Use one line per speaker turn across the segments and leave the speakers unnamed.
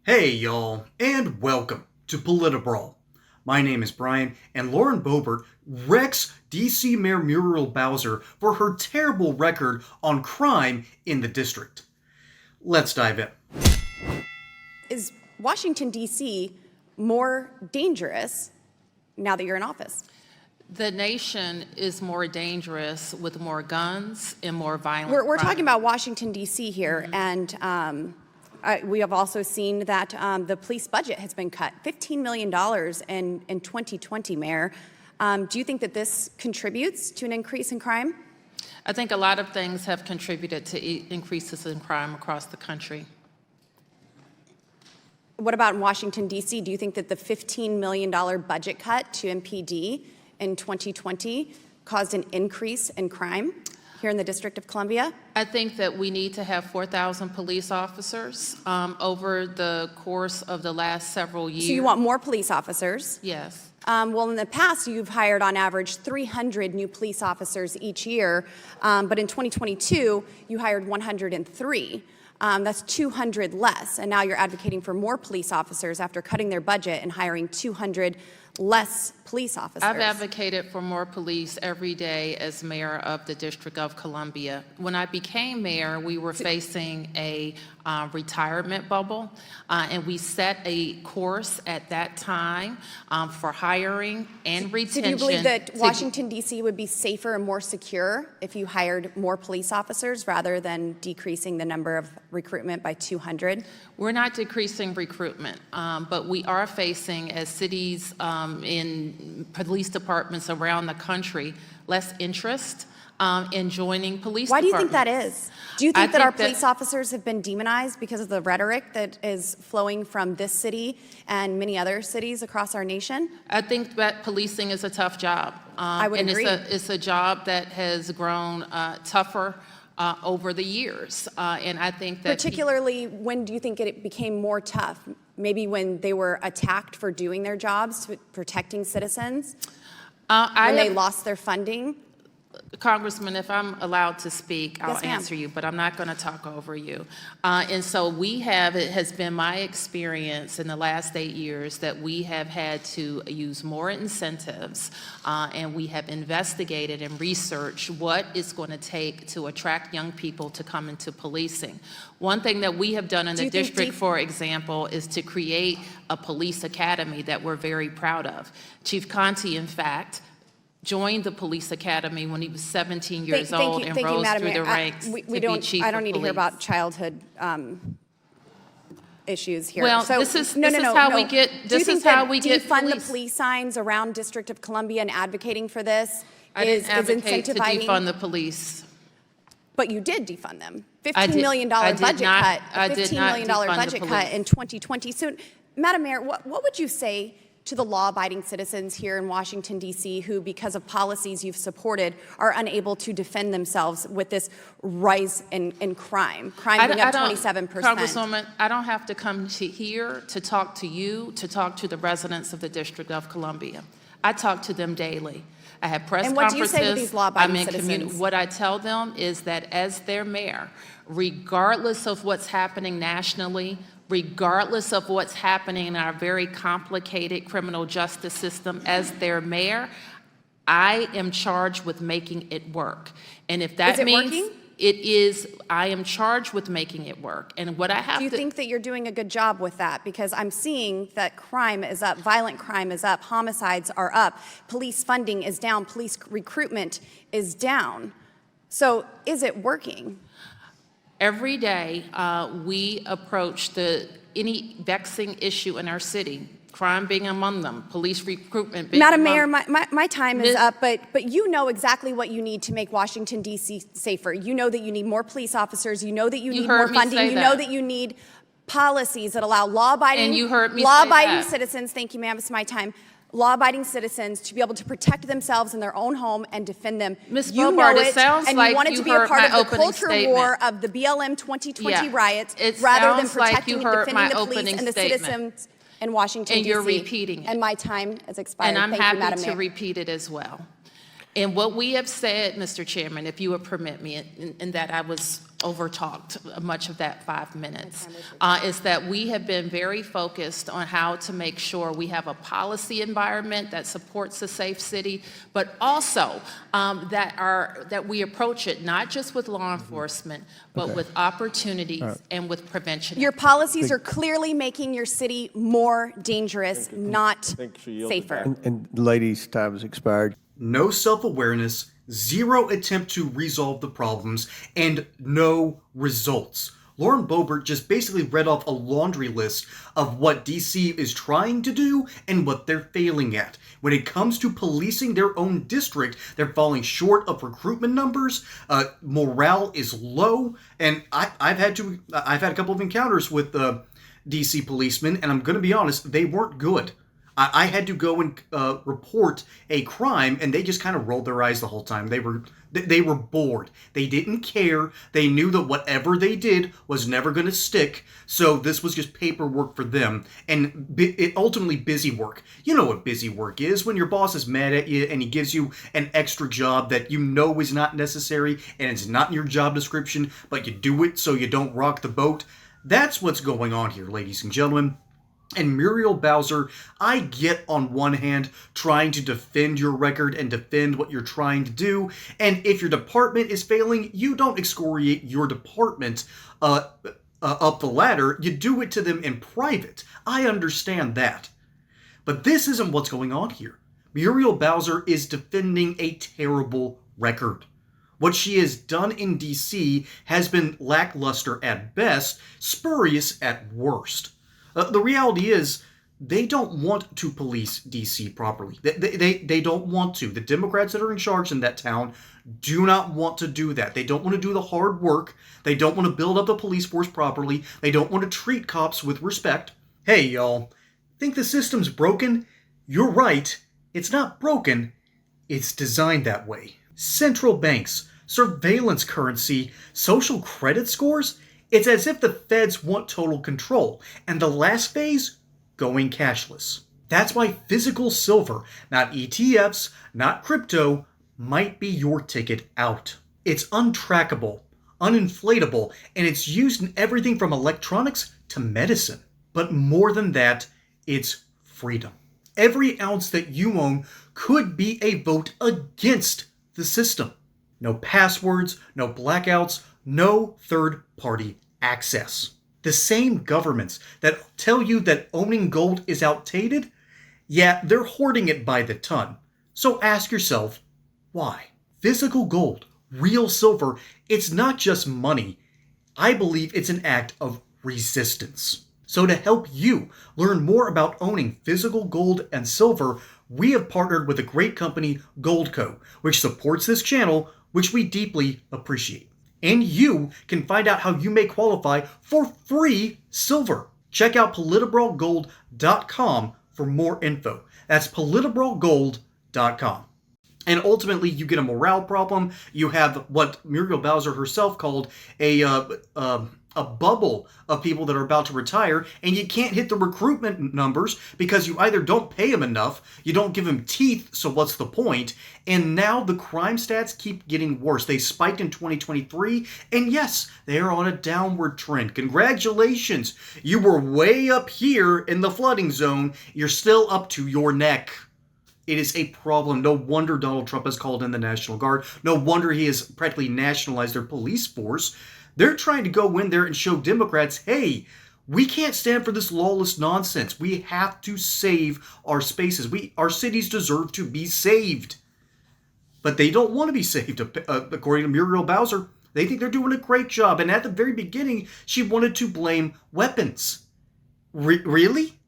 Hey y'all, and welcome to Politibrawl. My name is Brian, and Lauren Boebert wrecks DC Mayor Muriel Bowser for her terrible record on crime in the district. Let's dive in.
Is Washington, D.C. more dangerous now that you're in office?
The nation is more dangerous with more guns and more violent
We're
crime.
talking about Washington, D.C. here, and we have also seen that the police budget has been cut, $15 million in 2020, Mayor. Do you think that this contributes to an increase in crime?
I think a lot of things have contributed to increases in crime across the country.
What about in Washington, D.C.? Do you think that the $15 million budget cut to MPD in 2020 caused an increase in crime here in the District of Columbia?
I think that we need to have 4,000 police officers over the course of the last several years.
So you want more police officers?
Yes.
Well, in the past, you've hired on average 300 new police officers each year, but in 2022, you hired 103. That's 200 less, and now you're advocating for more police officers after cutting their budget and hiring 200 less police officers.
I've advocated for more police every day as mayor of the District of Columbia. When I became mayor, we were facing a retirement bubble, and we set a course at that time for hiring and retention.
So do you believe that Washington, D.C. would be safer and more secure if you hired more police officers rather than decreasing the number of recruitment by 200?
We're not decreasing recruitment, but we are facing, as cities in police departments around the country, less interest in joining police departments.
Why do you think that is? Do you think that our police officers have been demonized because of the rhetoric that is flowing from this city and many other cities across our nation?
I think that policing is a tough job.
I would agree.
It's a job that has grown tougher over the years, and I think that—
Particularly, when do you think it became more tough? Maybe when they were attacked for doing their jobs, protecting citizens? When they lost their funding?
Congressman, if I'm allowed to speak, I'll
Yes, ma'am.
answer you, but I'm not going to talk over you. And so it has been my experience in the last 8 years that we have had to use more incentives, and we have investigated and researched what it's going to take to attract young people to come into policing. One thing that we have done in the district, for example, is to create a police academy that we're very proud of. Chief Conte, in fact, joined the police academy when he was 17 years old and rose through the ranks to be chief
I don't need
of
to hear
police.
about childhood issues here.
Well,
so,
this is how we get
defund the
police.
police signs around District of Columbia and advocating for this
I didn't advocate to defund the police.
But you did defund them. $15 million budget cut. A $15 million budget cut in 2020. So, Madam Mayor, what would you say to the law-abiding citizens here in Washington, D.C., who, because of policies you've supported, are unable to defend themselves with this rise in crime? Crime being up 27%.
Congresswoman, I don't have to come to here to talk to you, to talk to the residents of the District of Columbia. I talk to them daily. I have press conferences.
And what do you say to these law-abiding citizens?
What I tell them is that as their mayor, regardless of what's happening nationally, regardless of what's happening in our very complicated criminal justice system, as their mayor, I am charged with making it work. And if that means it is, I am charged with making it work. And what I have to—
Do you think that you're doing a good job with that? Because I'm seeing that crime is up, violent crime is up, homicides are up, police funding is down, police recruitment is down. So is it working?
Every day, we approach any vexing issue in our city, crime being among them, police recruitment being
Madam
among—
Mayor, my time is up, but you know exactly what you need to make Washington, D.C. safer. You know that you need more police officers. You know that you need more funding. You know that you need policies that allow law-abiding citizens— Thank you, ma'am, it's my time. Law-abiding citizens to be able to protect themselves in their own home and defend them.
Ms.
You
Boebert,
know
it sounds
and
like
you wanted
you
to be a
heard
part
my
of the
opening
culture
statement.
war of the BLM 2020 riots,
It
rather than
sounds like
protecting
you
and
heard
defending
my
the police
opening
and the
statement.
citizens in Washington,
And
D.C.
you're repeating it.
And my time has expired.
And I'm
Thank you,
happy
Madam
to
Mayor.
repeat it as well. And what we have said, Mr. Chairman, if you would permit me, in that I was overtalked much of that 5 minutes, is that we have been very focused on how to make sure we have a policy environment that supports a safe city, but also that we approach it not just with law enforcement, but with opportunities and with prevention.
Your policies are clearly making your city more dangerous, not safer.
And ladies, time has expired.
No self-awareness, zero attempt to resolve the problems, and no results. Lauren Boebert just basically read off a laundry list of what DC is trying to do and what they're failing at. When it comes to policing their own district, they're falling short of recruitment numbers, morale is low, and I've had a couple of encounters with DC policemen, and I'm going to be honest, they weren't good. I had to go and report a crime, and they just kind of rolled their eyes the whole time. They were bored. They didn't care. They knew that whatever they did was never going to stick, so this was just paperwork for them, and ultimately busy work. You know what busy work is, when your boss is mad at you and he gives you an extra job that you know is not necessary and it's not in your job description, but you do it so you don't rock the boat. That's what's going on here, ladies and gentlemen. And Muriel Bowser, I get on one hand trying to defend your record and defend what you're trying to do, and if your department is failing, you don't excoriate your department up the ladder, you do it to them in private. I understand that. But this isn't what's going on here. Muriel Bowser is defending a terrible record. What she has done in DC has been lackluster at best, spurious at worst. The reality is, they don't want to police DC properly. They don't want to. The Democrats that are in charge in that town do not want to do that. They don't want to do the hard work. They don't want to build up the police force properly. They don't want to treat cops with respect. Hey, y'all, think the system's broken? You're right. It's not broken. It's designed that way. Central banks, surveillance currency, social credit scores? It's as if the feds want total control, and the last phase, going cashless. That's why physical silver, not ETFs, not crypto, might be your ticket out. It's untrackable, uninflatable, and it's used in everything from electronics to medicine. But more than that, it's freedom. Every ounce that you own could be a vote against the system. No passwords, no blackouts, no third-party access. The same governments that tell you that owning gold is outdated, yeah, they're hoarding it by the ton. So ask yourself, why? Physical gold, real silver, it's not just money. I believe it's an act of resistance. So to help you learn more about owning physical gold and silver, we have partnered with a great company, Goldco, which supports this channel, which we deeply appreciate. And you can find out how you may qualify for free silver. Check out politibralgold.com for more info. That's politibralgold.com. And ultimately, you get a morale problem. You have what Muriel Bowser herself called a bubble of people that are about to retire, and you can't hit the recruitment numbers because you either don't pay them enough, you don't give them teeth, so what's the point? And now the crime stats keep getting worse. They spiked in 2023, and yes, they are on a downward trend. Congratulations! You were way up here in the flooding zone. You're still up to your neck. It is a problem. No wonder Donald Trump has called in the National Guard. No wonder he has practically nationalized their police force. They're trying to go in there and show Democrats, hey, we can't stand for this lawless nonsense. We have to save our spaces. Our cities deserve to be saved. But they don't want to be saved, according to Muriel Bowser. They think they're doing a great job. And at the very beginning, she wanted to blame weapons. Really?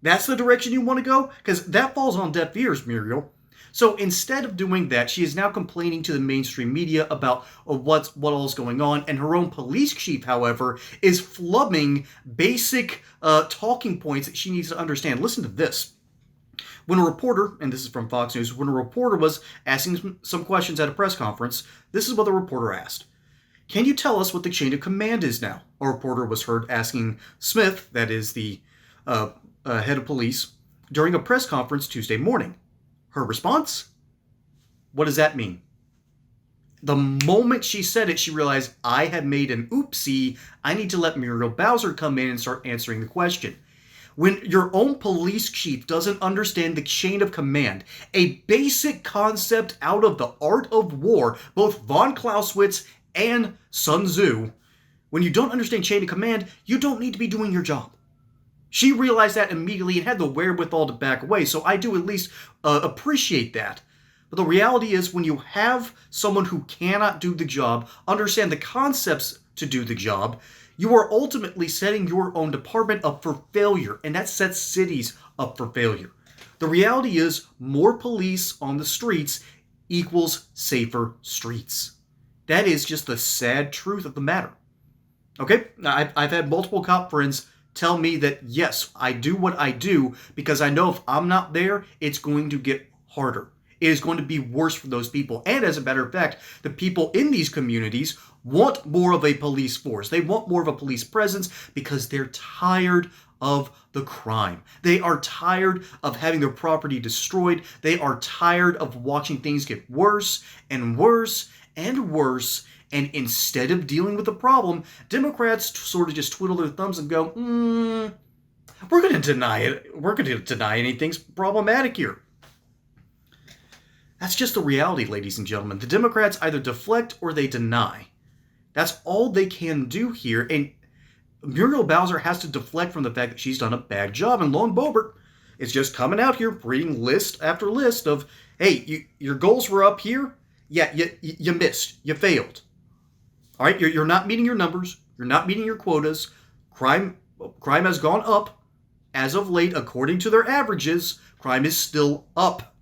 That's the direction you want to go? Because that falls on deaf ears, Muriel. So instead of doing that, she is now complaining to the mainstream media about what all is going on, and her own police chief, however, is flubbing basic talking points that she needs to understand. Listen to this. When a reporter, and this is from Fox News, when a reporter was asking some questions at a press conference, this is what the reporter asked. Can you tell us what the chain of command is now? A reporter was heard asking Smith, that is the head of police, during a press conference Tuesday morning. Her response? What does that mean? The moment she said it, she realized, I had made an oopsie. I need to let Muriel Bowser come in and start answering the question. When your own police chief doesn't understand the chain of command, a basic concept out of the art of war, both von Clausewitz and Sun Tzu, when you don't understand chain of command, you don't need to be doing your job. She realized that immediately and had the wherewithal to back away, so I do at least appreciate that. But the reality is, when you have someone who cannot do the job, understand the concepts to do the job, you are ultimately setting your own department up for failure, and that sets cities up for failure. The reality is, more police on the streets equals safer streets. That is just the sad truth of the matter. Okay? I've had multiple cop friends tell me that, yes, I do what I do because I know if I'm not there, it's going to get harder. It is going to be worse for those people. And as a matter of fact, the people in these communities want more of a police force. They want more of a police presence because they're tired of the crime. They are tired of having their property destroyed. They are tired of watching things get worse and worse and worse. And instead of dealing with the problem, Democrats sort of just twiddle their thumbs and go, we're going to deny it. We're going to deny anything's problematic here. That's just the reality, ladies and gentlemen. The Democrats either deflect or they deny. That's all they can do here. And Muriel Bowser has to deflect from the fact that she's done a bad job. And Lauren Boebert is just coming out here reading list after list of, hey, your goals were up here. Yeah, you missed. You failed. All right, you're not meeting your numbers. You're not meeting your quotas. Crime has gone up. As of late, according to their averages, crime is still up.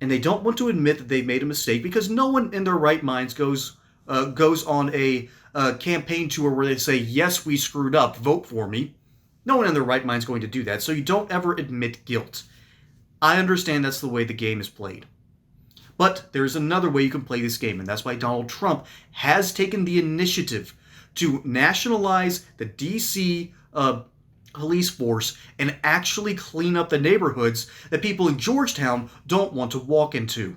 And they don't want to admit that they've made a mistake because no one in their right minds goes on a campaign tour where they say, yes, we screwed up, vote for me. No one in their right mind is going to do that, so you don't ever admit guilt. I understand that's the way the game is played. But there's another way you can play this game, and that's why Donald Trump has taken the initiative to nationalize the DC police force and actually clean up the neighborhoods that people in Georgetown don't want to walk into.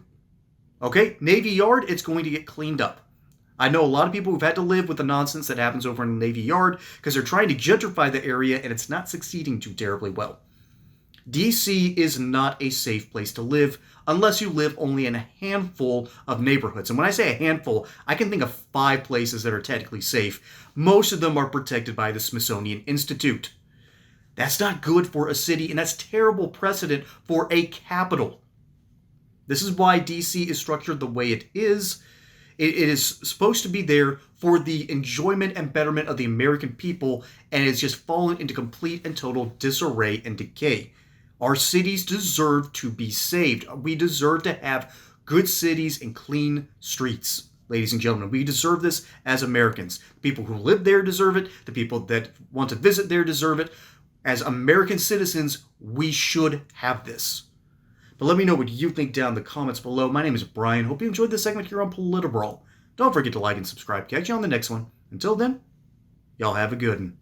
Okay? Navy Yard, it's going to get cleaned up. I know a lot of people who've had to live with the nonsense that happens over in the Navy Yard because they're trying to gentrify the area and it's not succeeding too terribly well. DC is not a safe place to live unless you live only in a handful of neighborhoods. And when I say a handful, I can think of 5 places that are technically safe. Most of them are protected by the Smithsonian Institute. That's not good for a city, and that's terrible precedent for a capital. This is why DC is structured the way it is. It is supposed to be there for the enjoyment and betterment of the American people, and it's just fallen into complete and total disarray and decay. Our cities deserve to be saved. We deserve to have good cities and clean streets. Ladies and gentlemen, we deserve this as Americans. The people who live there deserve it. The people that want to visit there deserve it. As American citizens, we should have this. But let me know what you think down in the comments below. My name is Brian. Hope you enjoyed this segment here on Politibrawl. Don't forget to like and subscribe. Catch you on the next one. Until then, y'all have a good one.